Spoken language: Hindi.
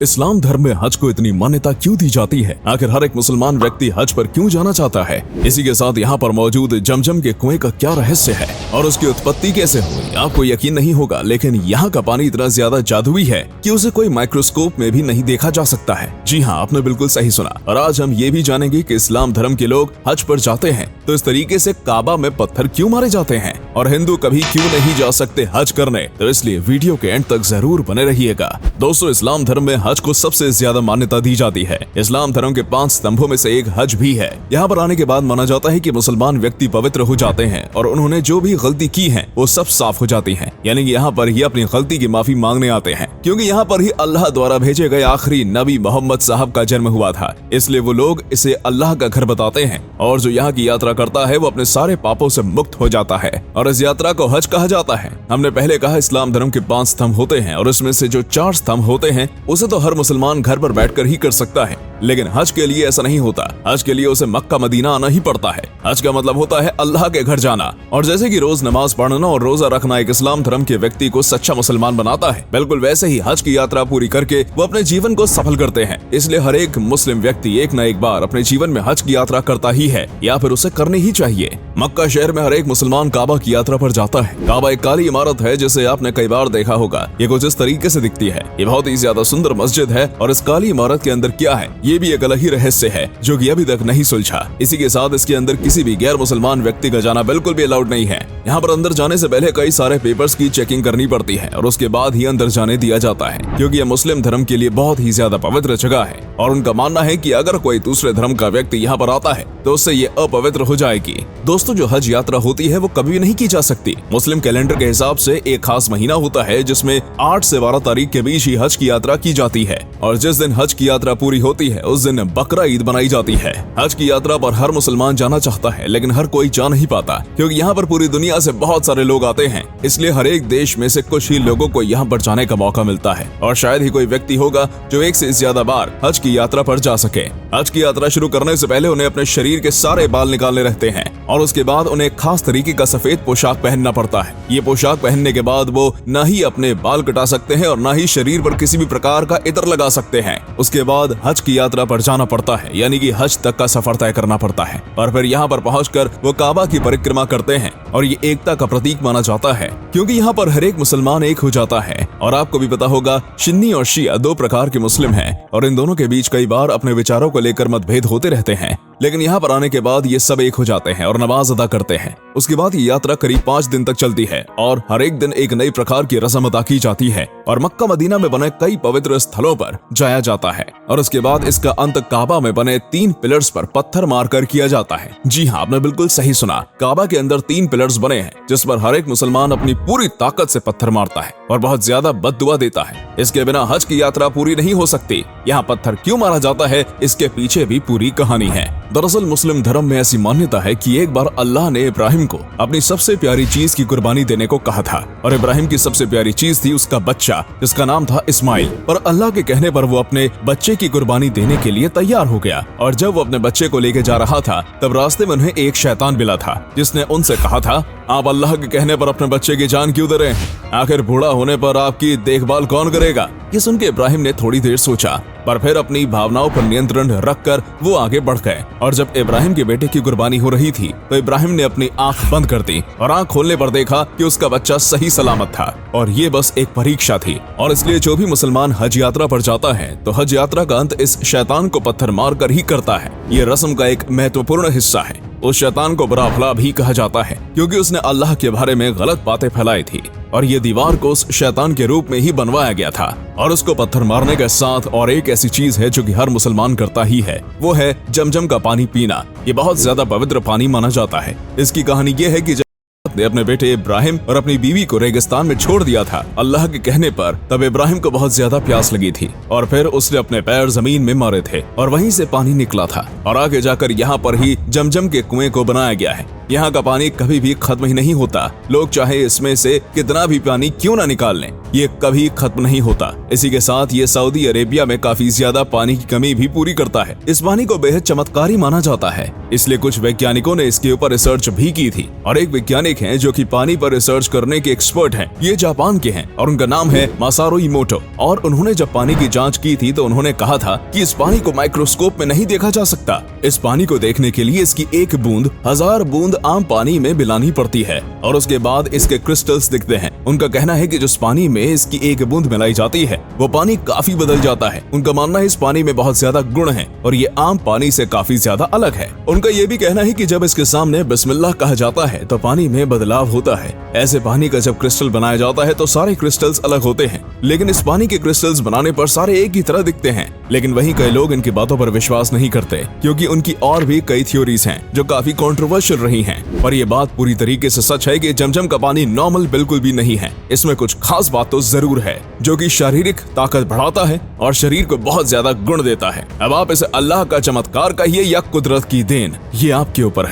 इस्लाम धर्म में हज को इतनी मान्यता क्यों दी जाती है? आखिर हर एक मुसलमान व्यक्ति हज पर क्यों जाना चाहता है? इसी के साथ यहाँ पर मौजूद जमजम के कुएं का क्या रहस्य है और उसकी उत्पत्ति कैसे हुई? आपको यकीन नहीं होगा, लेकिन यहाँ का पानी इतना ज्यादा जादुई है कि उसे कोई माइक्रोस्कोप में भी नहीं देखा जा सकता है। जी हाँ, आपने बिल्कुल सही सुना। और आज हम ये भी जानेंगे कि इस्लाम धर्म के लोग हज पर जाते हैं तो इस तरीके से काबा में पत्थर क्यों मारे जाते हैं और हिंदू कभी क्यों नहीं जा सकते हज करने। तो इसलिए वीडियो के एंड तक जरूर बने रहिएगा। दोस्तों, इस्लाम धर्म में हज को सबसे ज्यादा मान्यता दी जाती है। इस्लाम धर्म के 5 स्तंभों में से एक हज भी है। यहाँ पर आने के बाद माना जाता है कि मुसलमान व्यक्ति पवित्र हो जाते हैं और उन्होंने जो भी गलती की है वो सब साफ हो जाती है। यानी कि यहाँ पर ही अपनी गलती की माफी मांगने आते हैं, क्योंकि यहाँ पर ही अल्लाह द्वारा भेजे गए आखिरी नबी मोहम्मद साहब का जन्म हुआ था। इसलिए वो लोग इसे अल्लाह का घर बताते हैं और जो यहाँ की यात्रा करता है वो अपने सारे पापों से मुक्त हो जाता है और इस यात्रा को हज कहा जाता है। हमने पहले कहा इस्लाम धर्म के 5 स्तंभ होते हैं और इसमें से जो 4 स्तंभ होते हैं उसे तो हर मुसलमान घर पर बैठकर ही कर सकता है, लेकिन हज के लिए ऐसा नहीं होता। हज के लिए उसे मक्का मदीना आना ही पड़ता है। हज का मतलब होता है अल्लाह के घर जाना। और जैसे कि रोज नमाज पढ़ना और रोजा रखना एक इस्लाम धर्म के व्यक्ति को सच्चा मुसलमान बनाता है, बिल्कुल वैसे ही हज की यात्रा पूरी करके वो अपने जीवन को सफल करते हैं। इसलिए हर एक मुस्लिम व्यक्ति एक न एक बार अपने जीवन में हज की यात्रा करता ही है या फिर उसे करनी ही चाहिए। मक्का शहर में हर एक मुसलमान काबा की यात्रा पर जाता है। काबा एक काली इमारत है जिसे आपने कई बार देखा होगा। ये कुछ इस तरीके से दिखती है। ये बहुत ही ज्यादा सुंदर मस्जिद है और इस काली इमारत के अंदर क्या है ये भी एक अलग ही रहस्य है जो कि अभी तक नहीं सुलझा। इसी के साथ इसके अंदर किसी भी गैर मुसलमान व्यक्ति का जाना बिल्कुल भी अलाउड नहीं है। यहाँ पर अंदर जाने से पहले कई सारे पेपर्स की चेकिंग करनी पड़ती है और उसके बाद ही अंदर जाने दिया जाता है, क्योंकि यह मुस्लिम धर्म के लिए बहुत ही ज्यादा पवित्र जगह है और उनका मानना है कि अगर कोई दूसरे धर्म का व्यक्ति यहाँ पर आता है तो उससे ये अपवित्र हो जाएगी। दोस्तों, जो हज यात्रा होती है वो कभी भी नहीं की जा सकती। मुस्लिम कैलेंडर के हिसाब से एक खास महीना होता है जिसमें 8 से 12 तारीख के बीच ही हज की यात्रा की जाती है और जिस दिन हज की यात्रा पूरी होती है उस दिन बकरा ईद बनाई जाती है। हज की यात्रा पर हर मुसलमान जाना चाहता है, लेकिन हर कोई जा नहीं पाता, क्योंकि यहाँ पर पूरी दुनिया से बहुत सारे लोग आते हैं। इसलिए हर एक देश में से कुछ ही लोगों को यहाँ पर जाने का मौका मिलता है और शायद ही कोई व्यक्ति होगा जो एक से ज्यादा बार हज की यात्रा पर जा सके। हज की यात्रा शुरू करने से पहले उन्हें अपने शरीर के सारे बाल निकालने रहते हैं और उसके बाद उन्हें खास तरीके का सफेद पोशाक पहनना पड़ता है। ये पोशाक पहनने के बाद वो न ही अपने बाल कटा सकते हैं और न ही शरीर पर किसी भी प्रकार का इत्र लगा सकते हैं। उसके बाद हज की यात्रा पर जाना पड़ता है, यानी कि हज तक का सफर तय करना पड़ता है और फिर यहाँ पर पहुंचकर वो काबा की परिक्रमा करते हैं और ये एकता का प्रतीक माना जाता है, क्योंकि यहाँ पर हर एक मुसलमान एक हो जाता है। और आपको भी पता होगा सुन्नी और शिया 2 प्रकार के मुस्लिम हैं और इन दोनों के बीच कई बार अपने विचारों को लेकर मतभेद होते रहते हैं, लेकिन यहाँ पर आने के बाद ये सब एक हो जाते हैं और नमाज अदा करते हैं। उसके बाद ये यात्रा करीब 5 दिन तक चलती है और हर एक दिन एक नई प्रकार की रस्म अदा की जाती है और मक्का मदीना में बने कई पवित्र स्थलों पर जाया जाता है और उसके बाद इसका अंत काबा में बने 3 पिलर्स पर पत्थर मारकर किया जाता है। जी हाँ, आपने बिल्कुल सही सुना। काबा के अंदर 3 पिलर्स बने हैं जिस पर हर एक मुसलमान अपनी पूरी ताकत से पत्थर मारता है और बहुत ज्यादा बद्दुआ देता है। इसके बिना हज की यात्रा पूरी नहीं हो सकती। यहाँ पत्थर क्यों मारा जाता है इसके पीछे भी पूरी कहानी है। दरअसल मुस्लिम धर्म में ऐसी मान्यता है कि एक बार अल्लाह ने इब्राहिम को अपनी सबसे प्यारी चीज की कुर्बानी देने को कहा था और इब्राहिम की सबसे प्यारी चीज थी उसका बच्चा, जिसका नाम था इस्माइल। और अल्लाह के कहने पर वो अपने बच्चे की कुर्बानी देने के लिए तैयार हो गया और जब वो अपने बच्चे को लेके जा रहा था तब रास्ते में उन्हें एक शैतान मिला था जिसने उनसे कहा था, आप अल्लाह के कहने पर अपने बच्चे की जान क्यों दे रहे हैं? आखिर बूढ़ा होने पर आपकी देखभाल कौन करेगा? ये सुन के इब्राहिम ने थोड़ी देर सोचा, पर फिर अपनी भावनाओं पर नियंत्रण रखकर वो आगे बढ़ गए और जब इब्राहिम के बेटे की कुर्बानी हो रही थी तो इब्राहिम ने अपनी आंख बंद कर दी और आंख खोलने पर देखा कि उसका बच्चा सही सलामत था और ये बस एक परीक्षा थी। और इसलिए जो भी मुसलमान हज यात्रा पर जाता है तो हज यात्रा का अंत इस शैतान को पत्थर मार कर ही करता है। ये रस्म का एक महत्वपूर्ण हिस्सा है। उस शैतान को बुरा भला भी कहा जाता है क्योंकि उसने अल्लाह के बारे में गलत बातें फैलाई थी और ये दीवार को उस शैतान के रूप में ही बनवाया गया था। और उसको पत्थर मारने के साथ और एक ऐसी चीज है जो कि हर मुसलमान करता ही है, वो है जमजम का पानी पीना। ये बहुत ज्यादा पवित्र पानी माना जाता है। इसकी कहानी ये है कि ने अपने बेटे इब्राहिम और अपनी बीवी को रेगिस्तान में छोड़ दिया था अल्लाह के कहने पर। तब इब्राहिम को बहुत ज्यादा प्यास लगी थी और फिर उसने अपने पैर जमीन में मारे थे और वहीं से पानी निकला था और आगे जाकर यहाँ पर ही जमजम के कुएं को बनाया गया है। यहाँ का पानी कभी भी खत्म ही नहीं होता। लोग चाहे इसमें से कितना भी पानी क्यों ना निकाल लें, ये कभी खत्म नहीं होता। इसी के साथ ये सऊदी अरेबिया में काफी ज्यादा पानी की कमी भी पूरी करता है। इस पानी को बेहद चमत्कारी माना जाता है, इसलिए कुछ वैज्ञानिकों ने इसके ऊपर रिसर्च भी की थी। और एक वैज्ञानिक हैं जो कि पानी पर रिसर्च करने के एक्सपर्ट हैं। ये जापान के हैं और उनका नाम है मासारू इमोटो। और उन्होंने जब पानी की जांच की थी तो उन्होंने कहा था कि इस पानी को माइक्रोस्कोप में नहीं देखा जा सकता। इस पानी को देखने के लिए इसकी एक बूंद 1000 बूंद आम पानी में मिलानी पड़ती है और उसके बाद इसके क्रिस्टल्स दिखते हैं। उनका कहना है कि जिस पानी में इसकी एक बूंद मिलाई जाती है वो पानी काफी बदल जाता है। उनका मानना है इस पानी में बहुत ज्यादा गुण है और ये आम पानी से काफी ज्यादा अलग है। उनका ये भी कहना है कि जब इसके सामने बिस्मिल्लाह कहा जाता है तो पानी में बदलाव होता है। ऐसे पानी का जब क्रिस्टल बनाया जाता है तो सारे क्रिस्टल्स अलग होते हैं, लेकिन इस पानी के क्रिस्टल्स बनाने पर सारे एक ही तरह दिखते हैं। लेकिन वहीं कई लोग इनकी बातों पर विश्वास नहीं करते, क्योंकि उनकी और भी कई थ्योरीज हैं जो काफी कंट्रोवर्शियल रही हैं। पर ये बात पूरी तरीके से सच है कि जमजम का पानी नॉर्मल बिल्कुल भी नहीं है। इसमें कुछ खास बात तो जरूर है जो कि शारीरिक ताकत बढ़ाता है और शरीर को बहुत ज्यादा गुण देता है। अब आप इसे अल्लाह का चमत्कार कहिए या कुदरत की देन, ये आपके ऊपर है।